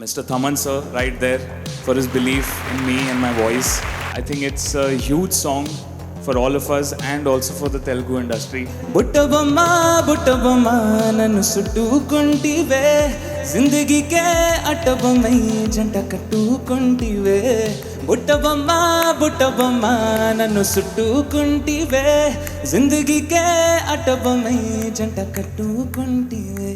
Mr. Thaman sir, right there, for his belief in me and my voice. I think it's a huge song for all of us and also for the Telugu industry. బుట్టబొమ్మ బుట్టబొమ్మ నన్ను చుట్టుకుంటివే జిందగీకే అట్టబొమ్మై జంట కట్టుకుంటివే బుట్టబొమ్మ బుట్టబొమ్మ నన్ను చుట్టుకుంటివే జిందగీకే అట్టబొమ్మై జంట కట్టుకుంటివే.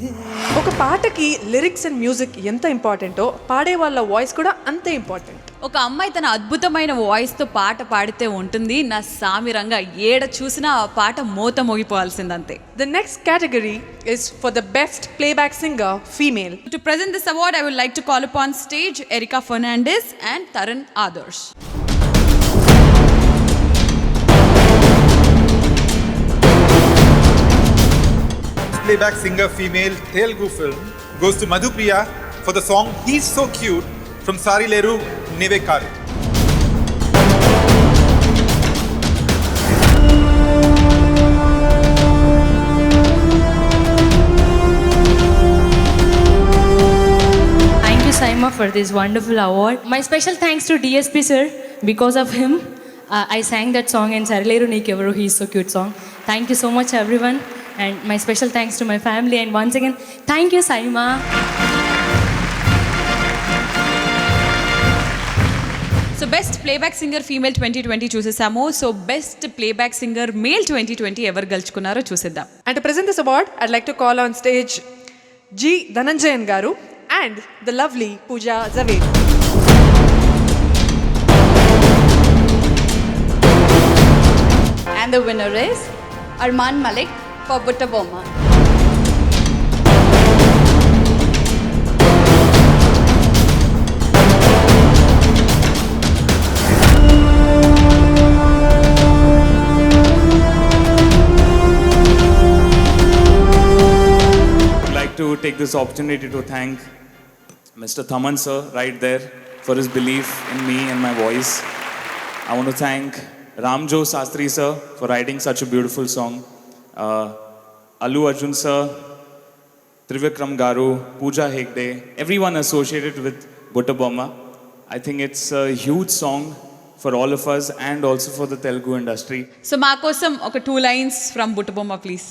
ఒక పాటకి lyrics and music ఎంత ఇంపార్టెంటో పాడే వాళ్ళ వాయిస్ కూడా అంతే ఇంపార్టెంట్. ఒక అమ్మాయి తన అద్భుతమైన వాయిస్తో పాట పాడితే ఉంటుంది నా సామిరంగా ఏడ చూసినా ఆ పాట మోత మోగిపోవాల్సిందంతే. The next category is for the best playback singer female. To present this award, I would like to call upon stage Erica Fernandez and Taran Adarsh. Playback singer female Telugu film goes to Madhupriya for the song He's So Cute from Sarileru Nevekaru. Thank you, Saima, for this wonderful award. My special thanks to DSP sir. Because of him, I sang that song in Sarileru Neekevaru, He's So Cute song. Thank you so much, everyone. And my special thanks to my family. And once again, thank you, Saima. So best playback singer female 2020 చూసేసాము. So best playback singer male 2020 ఎవరు గెలుచుకున్నారో చూసేద్దాం. And to present this award, I'd like to call on stage G. Dhananjayan garu and the lovely Pooja Zaved. And the winner is Arman Malik for Buttabomma. I'd like to take this opportunity to thank Mr. Thaman sir, right there, for his belief in me and my voice. I want to thank Ramjo Sastry sir for writing such a beautiful song. Allu Arjun sir, Trivikram Garu, Pooja Hegde, everyone associated with Buttabomma. I think it's a huge song for all of us and also for the Telugu industry. So మా కోసం ఒక 2 lines from బుట్టబొమ్మ please.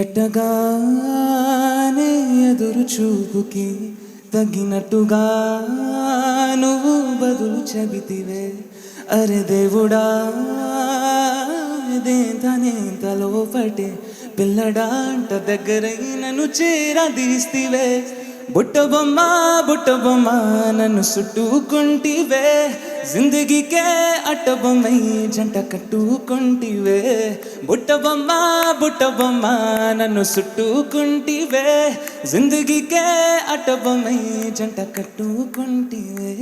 ఎట్టగానే ఎదురు చూపుకి తగినట్టుగా నువ్వు బదులు చెబితివే అరే దేవుడా దేంతనేంతలో పటే పిల్లడాంట దగ్గరై నన్ను చేరదీస్తివే బుట్టబొమ్మ బుట్టబొమ్మ నన్ను చుట్టుకుంటివే జిందగీకే అట్టబొమ్మై జంట కట్టుకుంటివే బుట్టబొమ్మ బుట్టబొమ్మ నన్ను చుట్టుకుంటివే జిందగీకే అట్టబొమ్మై జంట కట్టుకుంటివే.